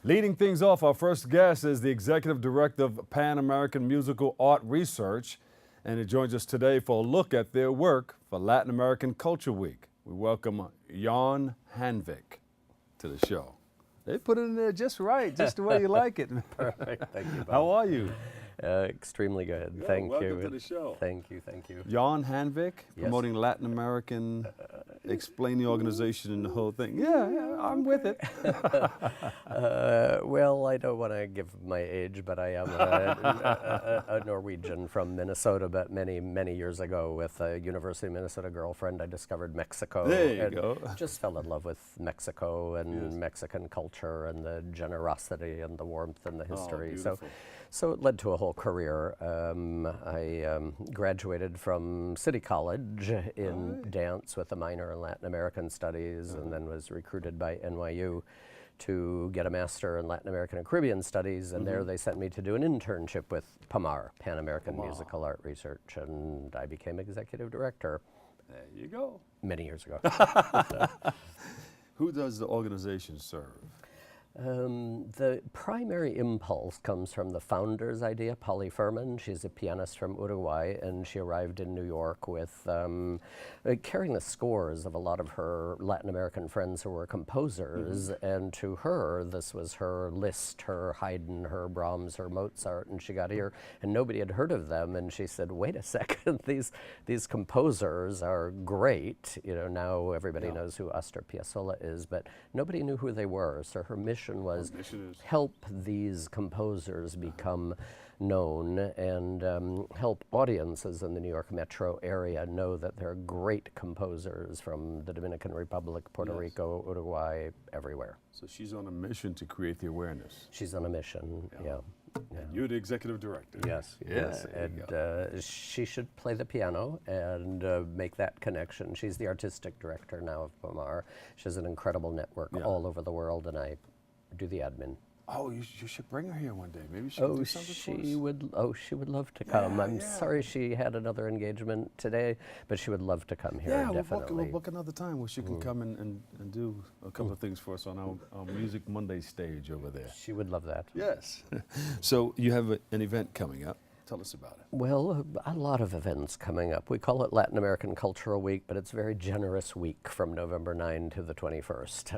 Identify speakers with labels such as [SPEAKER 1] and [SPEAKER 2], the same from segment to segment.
[SPEAKER 1] Leading things off, our first guest is the Executive Director of Pan American Musical Art Research, and he joins us today for a look at their work for Latin American Culture Week. We welcome Jamvick to the show. They put it in there just right, just the way you like it.
[SPEAKER 2] Perfect, thank you, Bob.
[SPEAKER 1] How are you?
[SPEAKER 2] Extremely good,
[SPEAKER 1] Yeah,
[SPEAKER 2] thank you.
[SPEAKER 1] welcome to the show.
[SPEAKER 2] Thank you, thank you.
[SPEAKER 1] Jamvick,
[SPEAKER 2] Yes.
[SPEAKER 1] promoting Latin American, explain the organization and the whole thing. Yeah, I'm with it.
[SPEAKER 2] Well, I don't want to give my age, but I am a Norwegian from Minnesota, but many years ago with a University of Minnesota girlfriend, I discovered Mexico.
[SPEAKER 1] There you
[SPEAKER 2] and
[SPEAKER 1] go.
[SPEAKER 2] Just fell in love with Mexico and
[SPEAKER 1] Yes.
[SPEAKER 2] Mexican culture and the generosity and the warmth and the history.
[SPEAKER 1] beautiful.
[SPEAKER 2] So it led to a whole career. I graduated from City College in dance with a minor in Latin American Studies, and then was recruited by NYU to get a master in Latin American and Caribbean Studies, and there they sent me to do an internship with PAMAR, Pan American Musical Art Research, and I became executive director
[SPEAKER 1] There you go.
[SPEAKER 2] many years ago.
[SPEAKER 1] Who does the organization serve?
[SPEAKER 2] The primary impulse comes from the founder's idea, Polly Furman. She's a pianist from Uruguay, and she arrived in New York with carrying the scores of a lot of her Latin American friends who were composers, and to her, this was her Liszt, her Haydn, her Brahms, her Mozart, and she got here, and nobody had heard of them, and she said, wait a second, these composers are great. You know, now everybody knows who Astor Piazzolla is, but nobody knew who they were, so her mission was help these composers become known and help audiences in the New York metro area know that there are great composers from the Dominican Republic, Puerto Rico, Uruguay, everywhere.
[SPEAKER 1] So she's on a mission to create the awareness.
[SPEAKER 2] She's on a mission, yeah.
[SPEAKER 1] And you're the executive director.
[SPEAKER 2] Yes,
[SPEAKER 1] Yes.
[SPEAKER 2] and she should play the piano and make that connection. She's the artistic director now of PAMAR. She has an incredible network all over the world, and I do the admin.
[SPEAKER 1] Oh, you should bring her here one day. Maybe she can do something for us.
[SPEAKER 2] She would love to come. I'm sorry she had another engagement today, but she would love to come here, definitely.
[SPEAKER 1] We'll book another time where she can come and do a couple of things for us on our Music Monday stage over there.
[SPEAKER 2] She would love that.
[SPEAKER 1] Yes. So you have an event coming up. Tell us about it.
[SPEAKER 2] Well, a lot of events coming up. We call it Latin American Cultural Week, but it's a very generous week from November 9 to the 21st.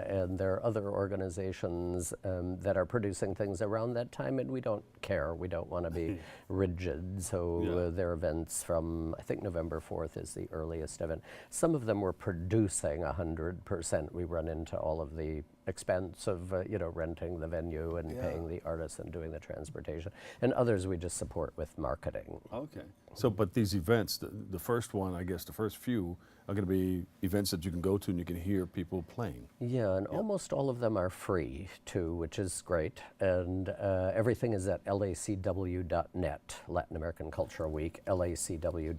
[SPEAKER 2] And there are other organizations that are producing things around that time, and we don't care. We don't want to be rigid. So there are events from, I think November 4th is the earliest event. Some of them we're producing 100%. We run into all of the expense of renting the venue and paying the artists and doing the transportation, and others we just support with marketing.
[SPEAKER 1] Okay. So, but these events, the first one, I guess, the first few are going to be events that you can go to and you can hear people playing.
[SPEAKER 2] Yeah, and almost all of them are free too, which is great. And everything is at lacw.net, Latin American Cultural Week, lacw.net.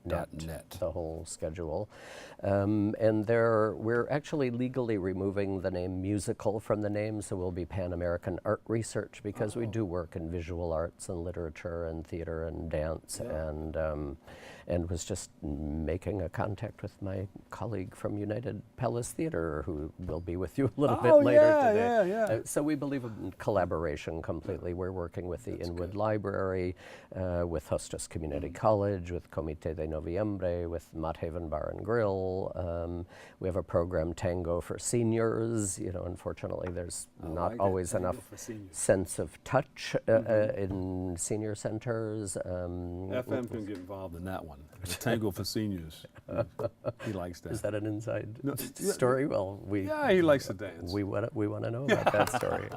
[SPEAKER 2] .net, the whole schedule. And we're actually legally removing the name musical from the name, so we'll be Pan American Art Research, because we do work in visual arts and literature and theater and dance, and was just making a contact with my colleague from United Palace Theater, who will be with you a little bit later today. So we believe in collaboration completely. We're working with the Inwood Library, with Hostos Community College, with Comité de Noviembre, with Mott Haven Bar and Grill. We have a program, Tango for Seniors. You know, unfortunately, there's not always enough sense of touch in senior centers.
[SPEAKER 1] FM can get involved in that one. The Tango for Seniors. He likes that.
[SPEAKER 2] Is that an inside story? Well,
[SPEAKER 1] he likes to dance.
[SPEAKER 2] We want to know about that story.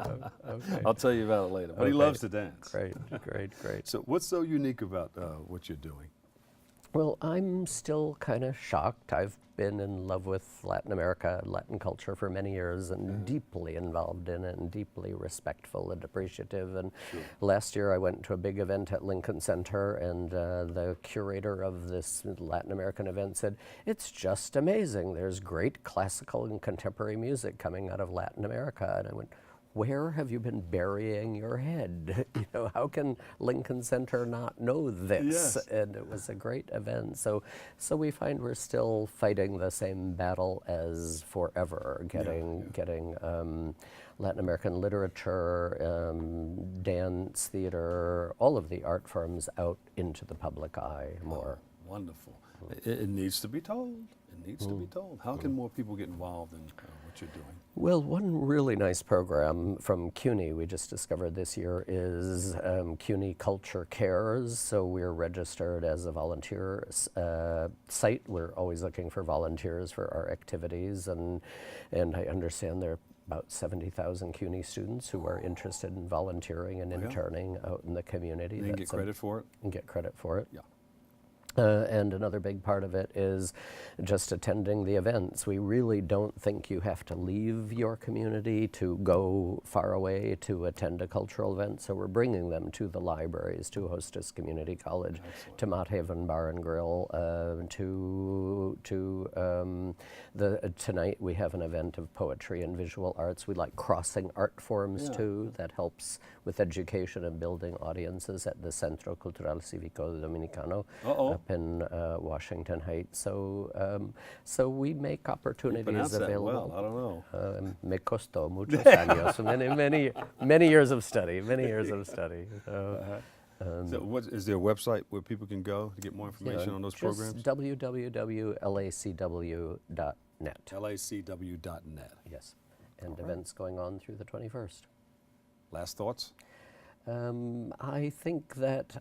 [SPEAKER 2] Okay.
[SPEAKER 1] I'll tell you about it later. But he loves to dance.
[SPEAKER 2] Great.
[SPEAKER 1] So what's so unique about what you're doing?
[SPEAKER 2] Well, I'm still kind of shocked. I've been in love with Latin America, Latin culture for many years, and deeply involved in it, and deeply respectful and appreciative. And last year I went to a big event at Lincoln Center, and the curator of this Latin American event said, "It's just amazing. There's great classical and contemporary music coming out of Latin America." And I went, where have you been burying your head? You know, how can Lincoln Center not know this?
[SPEAKER 1] Yes.
[SPEAKER 2] And it was a great event. So we find we're still fighting the same battle as forever, getting Latin American literature, dance, theater, all of the art forms out into the public eye more.
[SPEAKER 1] Oh, wonderful. It needs to be told. It needs to be told. How can more people get involved in what you're doing?
[SPEAKER 2] Well, one really nice program from CUNY we just discovered this year is CUNY Culture Cares. So we're registered as a volunteer site. We're always looking for volunteers for our activities, and I understand there are about 70,000 CUNY students who are interested in volunteering and interning out in the community.
[SPEAKER 1] And get credit for it?
[SPEAKER 2] And get credit for it.
[SPEAKER 1] Yeah.
[SPEAKER 2] And another big part of it is just attending the events. We really don't think you have to leave your community to go far away to attend a cultural event, so we're bringing them to the libraries, to Hostess Community College, to Mott Haven Bar and Grill, tonight we have an event of poetry and visual arts. We like crossing art forms too. That helps with education and building audiences at the Centro Cultural Cívico Dominicano up in Washington Heights. So we make opportunities available.
[SPEAKER 1] Well, I don't know.
[SPEAKER 2] Me costó muchos años, many years of study,
[SPEAKER 1] So is there a website where people can go to get more information on those programs?
[SPEAKER 2] www.lacw.net.
[SPEAKER 1] lacw.net.
[SPEAKER 2] Yes, and events going on through the 21st.
[SPEAKER 1] Last thoughts?
[SPEAKER 2] I think there's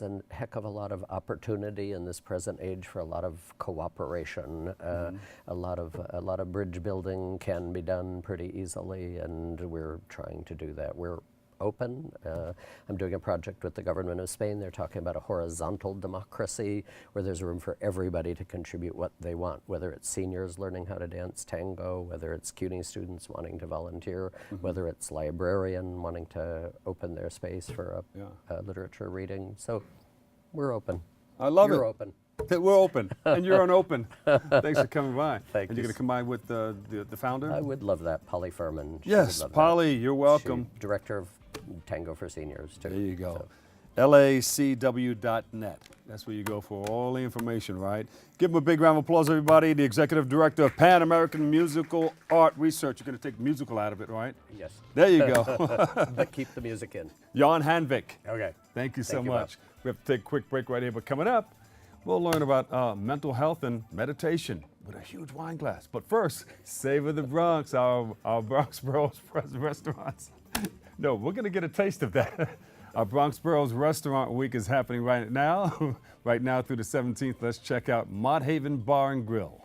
[SPEAKER 2] a heck of a lot of opportunity in this present age for a lot of cooperation. A lot of bridge building can be done pretty easily, and we're trying to do that. We're open. I'm doing a project with the government of Spain. They're talking about a horizontal democracy where there's room for everybody to contribute what they want, whether it's seniors learning how to dance tango, whether it's CUNY students wanting to volunteer, whether it's librarian wanting to open their space for a literature reading. So we're open.
[SPEAKER 1] I love
[SPEAKER 2] You're
[SPEAKER 1] it.
[SPEAKER 2] open.
[SPEAKER 1] We're open, and you're unopen. Thanks for coming by.
[SPEAKER 2] Thank
[SPEAKER 1] and
[SPEAKER 2] you.
[SPEAKER 1] you're going to come by with the founder?
[SPEAKER 2] I would love that, Polly Furman. She
[SPEAKER 1] Yes,
[SPEAKER 2] would love
[SPEAKER 1] Polly, you're welcome.
[SPEAKER 2] She's director of Tango for Seniors, too.
[SPEAKER 1] There you go.
[SPEAKER 2] So.
[SPEAKER 1] lacw.net. That's where you go for all the information, right? Give him a big round of applause, everybody. The executive director of Pan American Musical Art Research. You're going to take musical out of it, right?
[SPEAKER 2] Yes.
[SPEAKER 1] There you go.
[SPEAKER 2] But keep the music in.
[SPEAKER 1] Jan Jamvick.
[SPEAKER 2] Okay.
[SPEAKER 1] Thank you so
[SPEAKER 2] Thank you,
[SPEAKER 1] much. We have to take a quick break right here, but coming up, we'll learn about mental health and meditation with a huge wine glass. But first, Savor the Bronx, our Bronx Boroughs restaurants. No, we're going to get a taste of that. Our Bronx Boroughs Restaurant Week is happening right now. Right now through the 17th. Let's check out Mott Haven Bar and Grill.